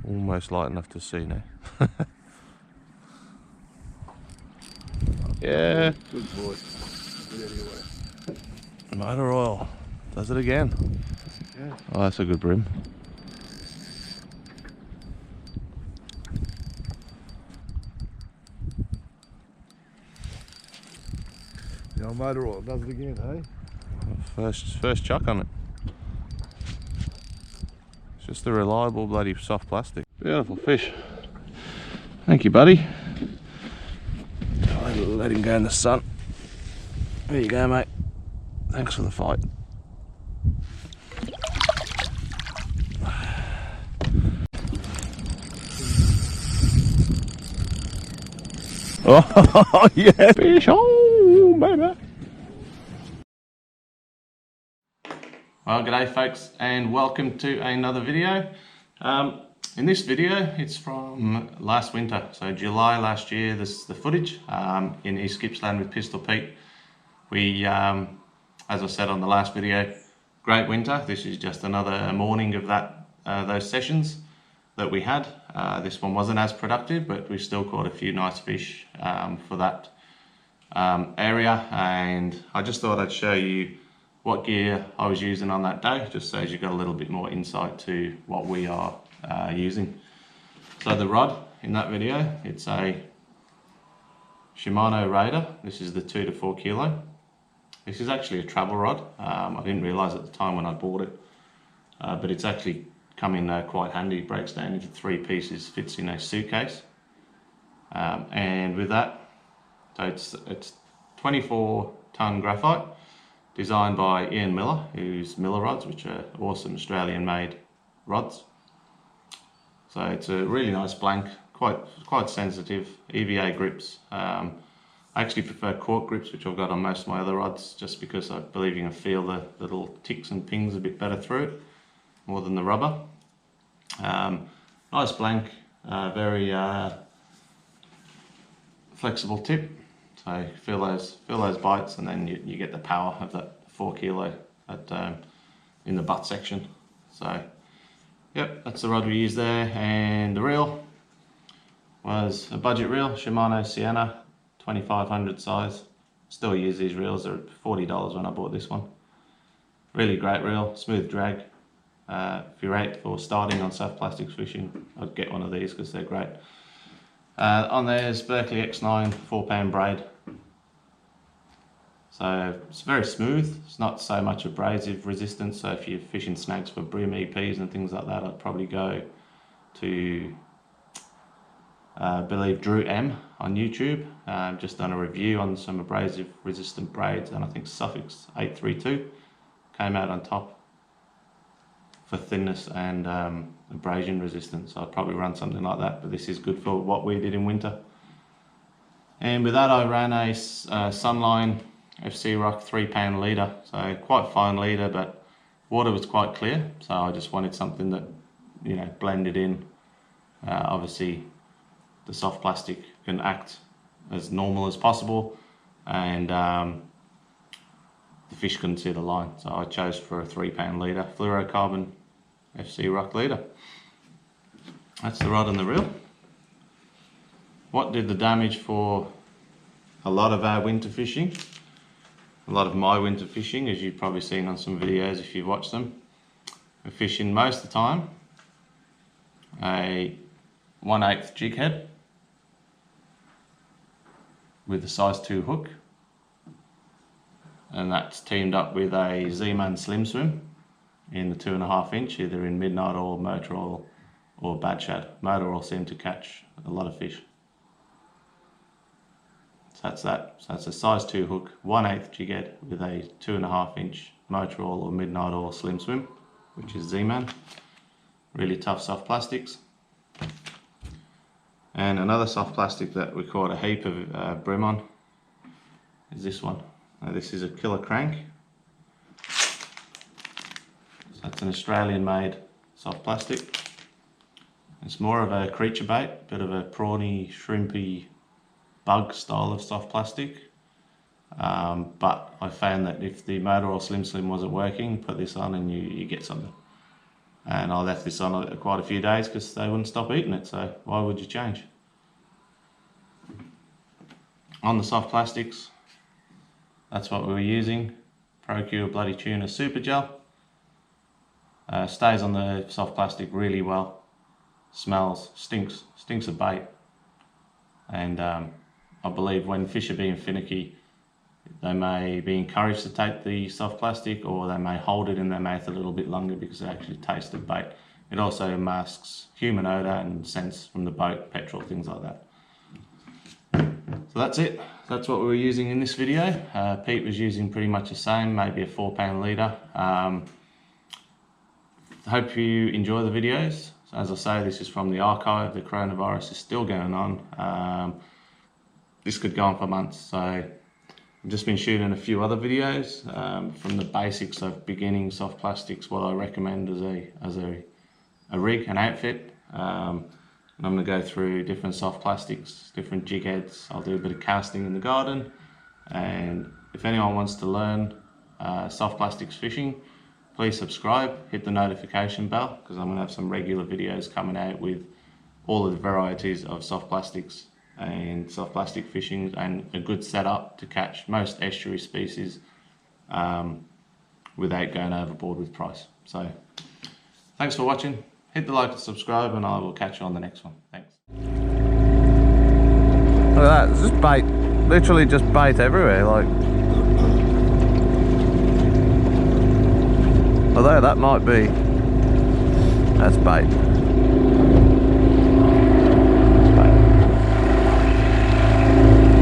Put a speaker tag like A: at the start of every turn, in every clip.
A: almost light enough to see now. Yeah.
B: Good boy. Get anyway.
A: Motor oil. Does it again.
B: Yeah.
A: Oh, that's a good bream.
B: The old motor oil does it again, hey?
A: First chuck on it. It's just a reliable bloody soft plastic. Beautiful fish. Thank you, buddy. Let him go in the sun. There you go, mate. Thanks for the fight. Oh yeah, fish! Oh baby. Well, g'day folks, and welcome to another video. In this video, it's from last winter, so July last year. This is the footage in East Gippsland with Pistol Pete. We, as I said on the last video, great winter. This is just another morning of those sessions that we had. This one wasn't as productive, but we still caught a few nice fish for that area, and I just thought I'd show you what gear I was using on that day, just so you got a little bit more insight to what we are using. So the rod in that video, it's a Shimano Raider. This is the 2 to 4 kilo. This is actually a travel rod. I didn't realise at the time when I bought it, but it's actually come in quite handy. It breaks down into 3 pieces, fits in a suitcase, and with that, so it's 24-ton graphite, designed by Ian Miller, who's Miller Rods, which are awesome Australian-made rods. So it's a really nice blank, quite sensitive, EVA grips. I actually prefer cork grips, which I've got on most of my other rods, just because I believe you can feel the little ticks and pings a bit better through it, more than the rubber. Nice blank, very flexible tip. So feel those bites, and then you get the power of that 4 kilo in the butt section. So yep, that's the rod we used there, and the reel was a budget reel, Shimano Sienna, 2500 size. Still use these reels. They're $40 when I bought this one. Really great reel, smooth drag. If you're out for starting on soft plastics fishing, I'd get one of these because they're great. On there is Berkeley X9 4-pound braid. So it's very smooth. It's not so much abrasive resistance. So if you're fishing snags for Bream EPs and things like that, I'd probably go to I believe Drew M on YouTube. Just done a review on some abrasive resistant braids, and I think Suffix 832 came out on top for thinness and abrasion resistance. So I'd probably run something like that, but this is good for what we did in winter. And with that, I ran a Sunline FC Rock 3-pound leader, so quite fine leader, but water was quite clear, so I just wanted something that, you know, blended in. Obviously the soft plastic can act as normal as possible, and the fish couldn't see the line, so I chose for a 3-pound leader, fluorocarbon FC Rock leader. That's the rod and the reel. What did the damage for a lot of our winter fishing? A lot of my winter fishing, as you've probably seen on some videos if you've watched them. We're fishing most of the time a 1/8 jig head with a size 2 hook, and that's teamed up with a Z-Man Slim Swim in the 2.5 inch, either in midnight oil, motor oil, or bad shad. Motor oil seemed to catch a lot of fish. So that's that. So that's a size 2 hook, 1/8 jig head with a 2.5 inch motor oil or midnight oil Slim Swim, which is Z-Man. Really tough soft plastics. And another soft plastic that we caught a heap of bream on is this one. Now this is a killer crank. So that's an Australian made soft plastic. It's more of a creature bait, bit of a prawny, shrimpy, bug style of soft plastic. But I found that if the motor oil Slim Slim wasn't working, put this on and you get something. and I left this on quite a few days because they wouldn't stop eating it, so why would you change? On the soft plastics, that's what we were using. Procure Bloody Tuna Super Gel. Stays on the soft plastic really well. Smells, stinks of bait. And I believe when fish are being finicky, they may be encouraged to take the soft plastic, or they may hold it in their mouth a little bit longer because it actually tastes of bait. It also masks human odour and scents from the boat, petrol, things like that. So that's it. That's what we were using in this video. Pete was using pretty much the same, maybe a 4-pound leader. Hope you enjoy the videos. So as I say, this is from the archive. The coronavirus is still going on. This could go on for months. So I've just been shooting a few other videos from the basics of beginning soft plastics, what I recommend as a rig, an outfit. And I'm going to go through different soft plastics, different jig heads. I'll do a bit of casting in the garden. And if anyone wants to learn soft plastics fishing, please subscribe, hit the notification bell, because I'm going to have some regular videos coming out with all of the varieties of soft plastics and soft plastic fishing, and a good setup to catch most estuary species without going overboard with price. So thanks for watching. Hit the like and subscribe, and I will catch you on the next one. Thanks.
C: Look at that, it's just bait. Literally just bait everywhere, like. Although that might be. That's bait.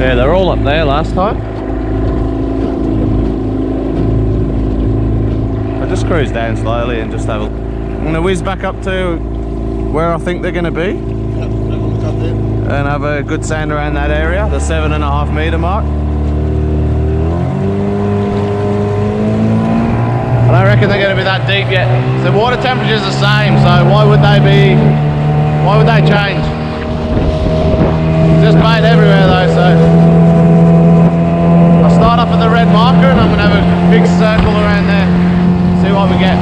C: Yeah, they're all up there last time. I just cruise down slowly and just have a... I'm going to whiz back up to where I think they're going to be.
B: Yep, have a look up there.
C: And have a good sand around that area, the 7.5 metre mark. I don't reckon they're going to be that deep yet. The water temperature's the same, so why would they change? Just bait everywhere though, so I'll start up at the red marker and I'm going to have a big circle around there, see what we get.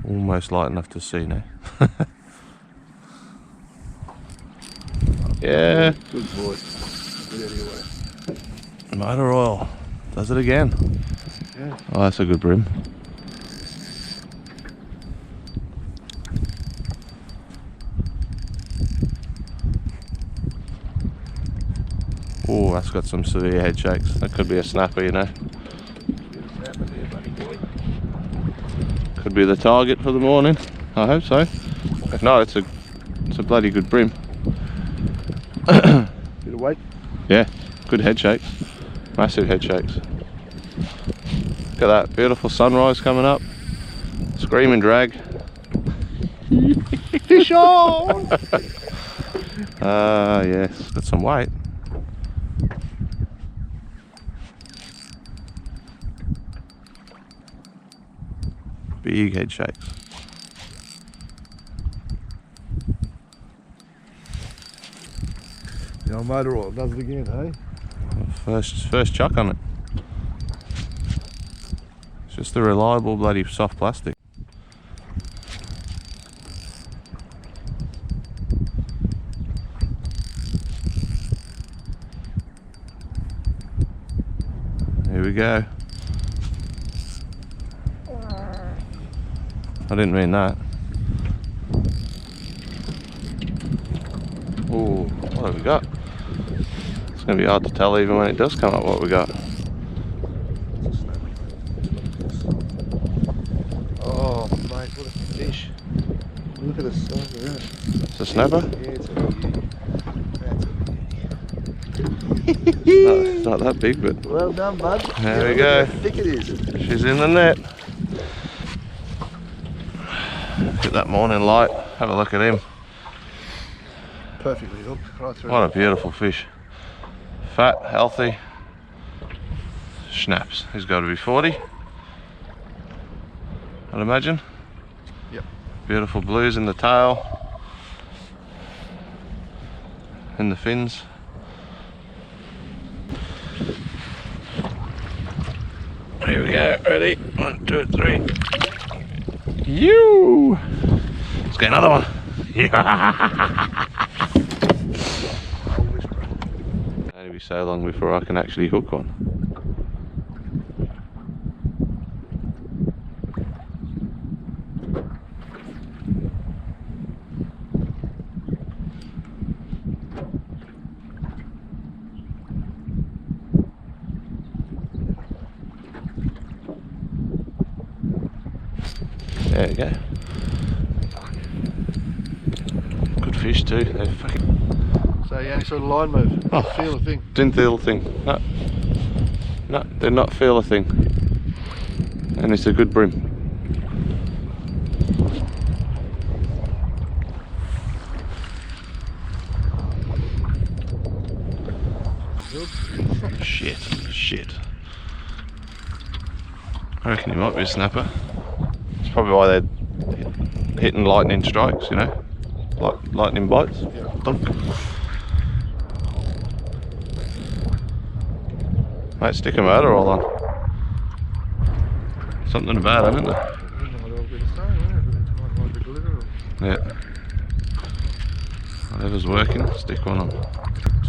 C: Almost light enough to see now. Yeah.
B: Good boy. Get out of your way.
C: Motor oil. Does it again.
B: Yeah.
C: Oh, that's a good brim. Oh, that's got some severe head shakes. That could be a snapper, you know. Could be the target for the morning. I hope so. If not, it's a bloody good brim.
B: Bit of weight.
C: Yeah, good head shakes. Massive head shakes. Look at that, beautiful sunrise coming up. Screaming drag.
B: Fish on!
C: Yes, got some weight. Big head shakes.
B: The old motor oil does it again, hey?
C: First chuck on it. It's just a reliable bloody soft plastic. Here we go. I didn't mean that. Oh, what have we got? It's going to be hard to tell even when it does come up what we got.
B: Oh, mate, what a fish. Look at the size of that.
C: It's a snapper?
B: Yeah, it's a beauty.
C: It's not that big, but
B: Well done, bud.
C: there we go.
B: Look how thick it is.
C: She's in the net. Get that morning light, have a look at him.
B: Perfectly hooked right through.
C: What a beautiful fish. Fat, healthy, Schnapps. He's got to be 40, I'd imagine.
B: Yep.
C: Beautiful blues in the tail, in the fins. Here we go, ready? 1, 2, 3. You! Let's get another one. It'll be so long before I can actually hook one. There we go. Good fish too. They're fucking.
B: So you only saw the line move.
C: Oh.
B: Feel a thing.
C: Didn't feel a thing. No. No, did not feel a thing. And it's a good bream. Shit. I reckon he might be a snapper. It's probably why they're hitting lightning strikes, you know? Like lightning bites.
B: Yeah.
C: Dunk. Mate, stick a motor all on. Something about them, isn't there? Yeah. Whatever's working, stick one on.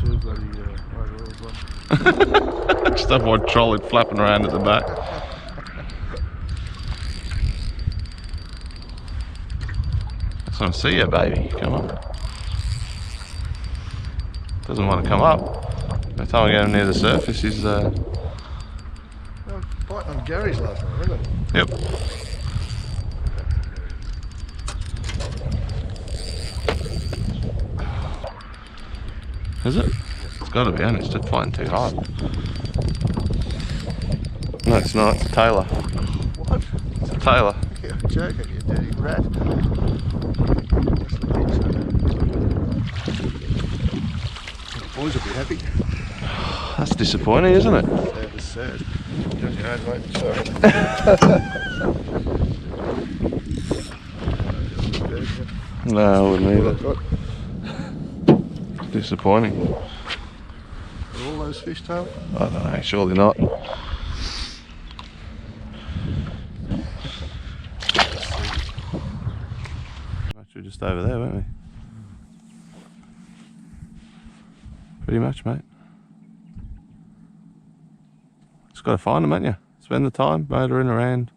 B: Two bloody motor oils on.
C: Just have one trolley flapping around at the back. That's what I see you, baby. Come on. Doesn't want to come up. By the time I get him near the surface, he's
B: Well, biting on Gary's last night, wasn't it?
C: Yep. Is it? It's got to be, and it's just fighting too hard. No, it's not. It's a tailor.
B: What?
C: It's a tailor.
B: You're joking, you dirty rat. The boys will be happy.
C: That's disappointing, isn't it?
B: That was sad. You're on your own, mate. Sorry.
C: No, I wouldn't
B: What
C: either.
B: I've got.
C: Disappointing.
B: Are all those fish tail?
C: I don't know, surely not. We're just over there, weren't we? Pretty much, mate. Just got to find them, haven't you? Spend the time, motoring around,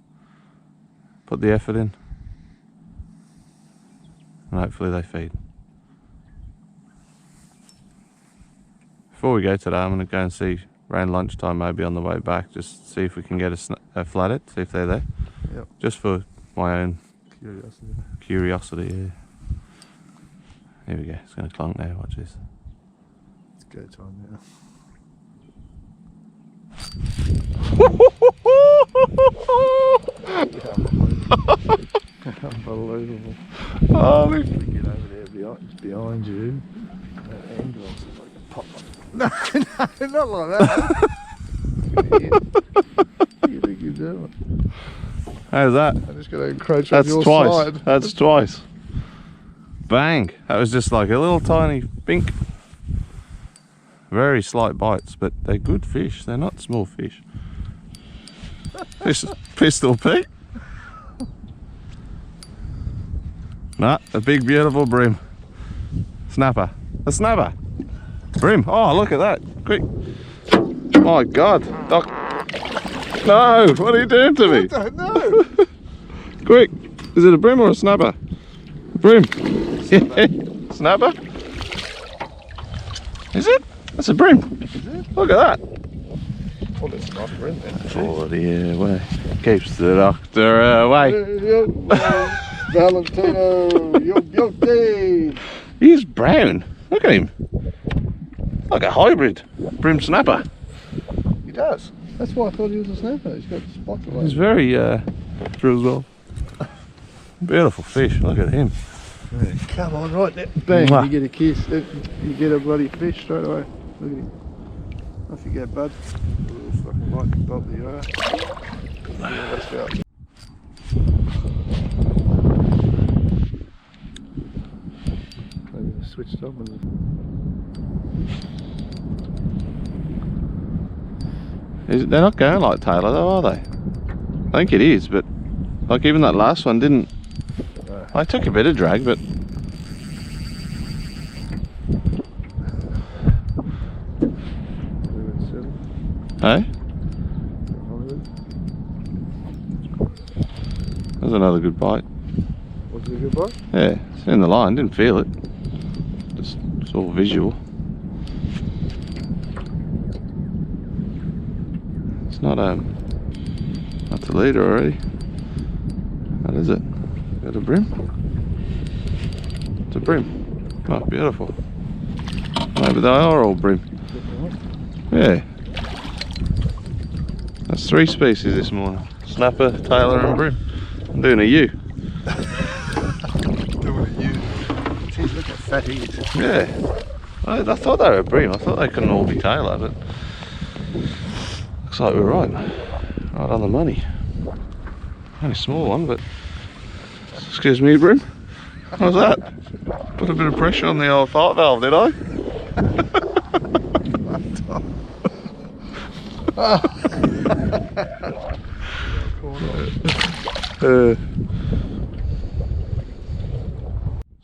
C: put the effort in, and hopefully they feed. Before we go today, I'm going to go and see around lunchtime, maybe on the way back, just see if we can get a flathead, see if they're there.
B: Yep.
C: Just for my own curiosity, yeah. Here we go, it's going to clunk now, watch this.
B: It's go time now. Unbelievable.
C: Holy.
B: Get over there behind you. That angle is like a pop. No, not like that. What do you think you're doing?
C: How's that?
B: I'm just going to encroach
C: That's
B: on your
C: twice.
B: side.
C: That's twice. Bang! That was just like a little tiny bink. Very slight bites, but they're good fish. They're not small fish. Pistol Pete. Nah, a big beautiful bream. Snapper. A snapper. Bream. Oh, look at that. Quick. My God. Doc. No, what are you doing to me?
B: I don't know.
C: Quick. Is it a bream or a snapper? Bream. Yeah. Snapper? Is it? That's a bream.
B: Is it?
C: Look at that.
B: Well, it's not bream then.
C: 40 away. Keeps the doctor away.
B: Valentino, yo day.
C: He's brown. Look at him. Like a hybrid bream snapper.
B: He does. That's why I thought he was a snapper. He's got spots on
C: He's very true as well. Beautiful fish. Look at him.
B: Yeah, come on, right there. Bang,
C: Mwah.
B: you get a kiss. You get a bloody fish straight away. Look at him. Off you go, bud. Little fucking Might bob the ear. Yeah, let's go. Maybe they switched on with it.
C: They're not going like Taylor though, are they? I think it is, but like even that last one didn't. I took a bit of drag, but hey, there's another good bite.
B: Was it a good bite?
C: Yeah, it's in the line, didn't feel it. Just it's all visual. It's not that's a leader already. What is it? Got a bream? It's a bream. Oh, beautiful. Maybe they are all bream. Yeah. That's 3 species this morning. Snapper, Taylor and bream. I'm doing a U.
B: Doing it you. Jeez, look how fat he is.
C: Yeah. I thought they were a bream. I thought they couldn't all be Taylor, but looks like we're right. Right on the money. Only a small one, but excuse me, bream. How's that? Put a bit of pressure on the old fart valve, did I?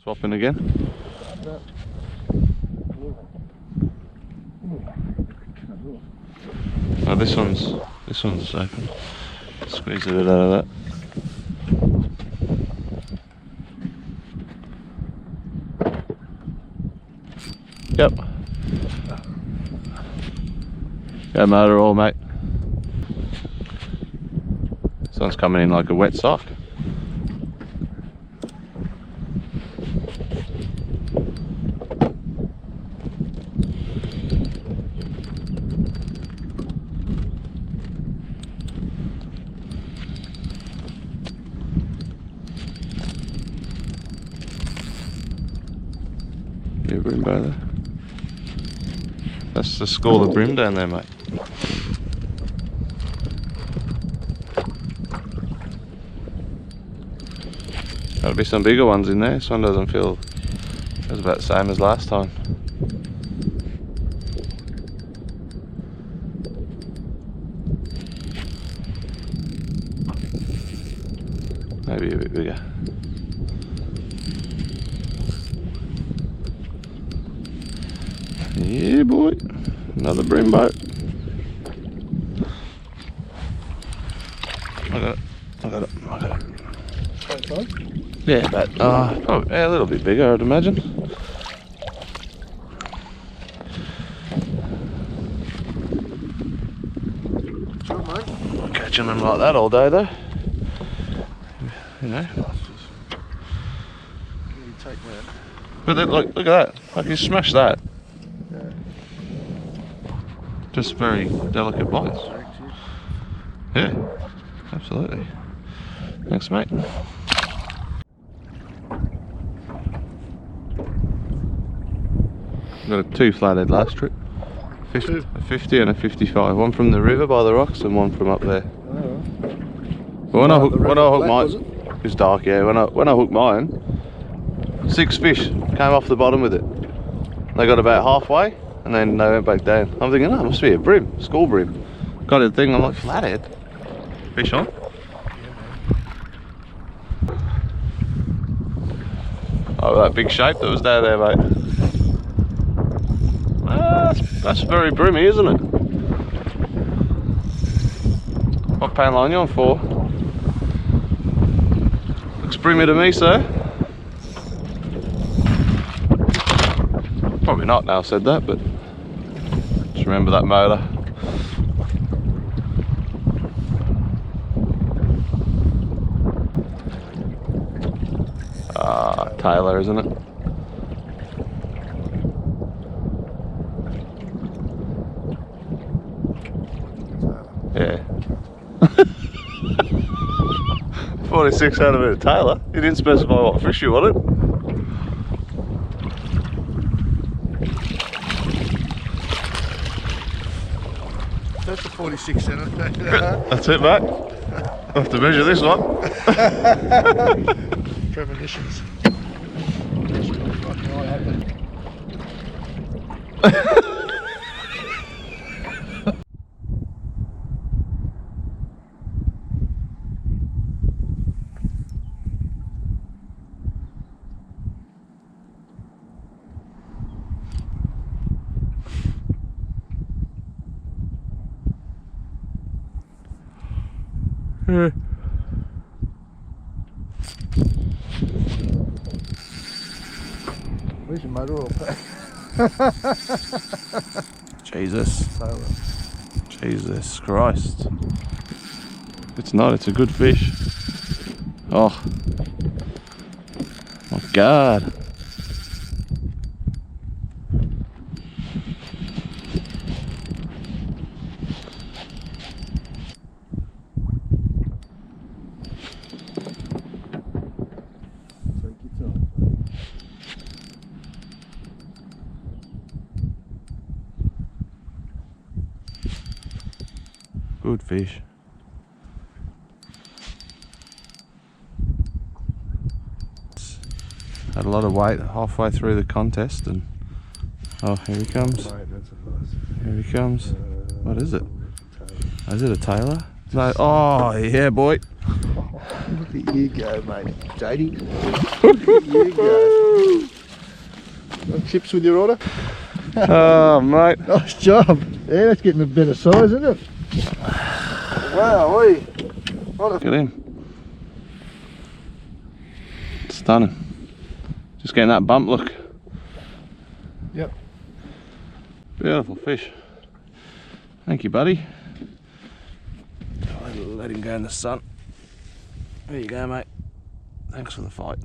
C: Swapping again. Oh, this one's open. Squeeze a bit out of that. Yep. Go motor all, mate. This one's coming in like a wet sock. Yeah, bream by there. That's the school of bream down there, mate. There'll be some bigger ones in there. This one doesn't feel it's about the same as last time. Maybe a bit bigger. Yeah, boy. Another bream boat. I got it. Yeah, but probably a little bit bigger, I'd imagine. Not catching them like that all day, though. You know. But look at that! Like you smash that. Just very delicate bites. Yeah, absolutely. Thanks, mate. Got a 2 flathead last trip. A 50 and a 55. One from the river by the rocks and one from up there. But when I hooked mine, it was dark. Yeah, when I hooked mine, 6 fish came off the bottom with it. They got about halfway. And then they went back down. I'm thinking, oh, it must be a bream, school bream. Got a thing, I'm like, flathead. Fish on. Oh, that big shape that was down there, mate. That's very brimy, isn't it? What pan line you on for? Looks brimy to me, sir. Probably not now I said that, but just remember that motor. Ah, Taylor, isn't it? Yeah. 46 out of it, Taylor. You didn't specify what fish you wanted.
B: That's the 46 centimetres.
C: That's it, mate. I'll have to measure this one.
B: Premonitions. Where's your motor oil pack?
C: Jesus. Jesus Christ. It's not, it's a good fish. Oh. My God. Good fish. Had a lot of weight halfway through the contest, and oh, here he comes.
B: Mate, that's a nice.
C: Here he comes. What is it? Is it a tailor? No. Oh, yeah, boy.
B: Look at you go, mate. JD. Look at you go. Want chips with your order?
C: Oh, mate.
B: Nice job. Yeah, that's getting a better size, isn't it? Wow, oi.
C: Look at him. Stunning. Just getting that bump look.
B: Yep.
C: Beautiful fish. Thank you, buddy. I'll let him go in the sun. There you go, mate. Thanks for the fight.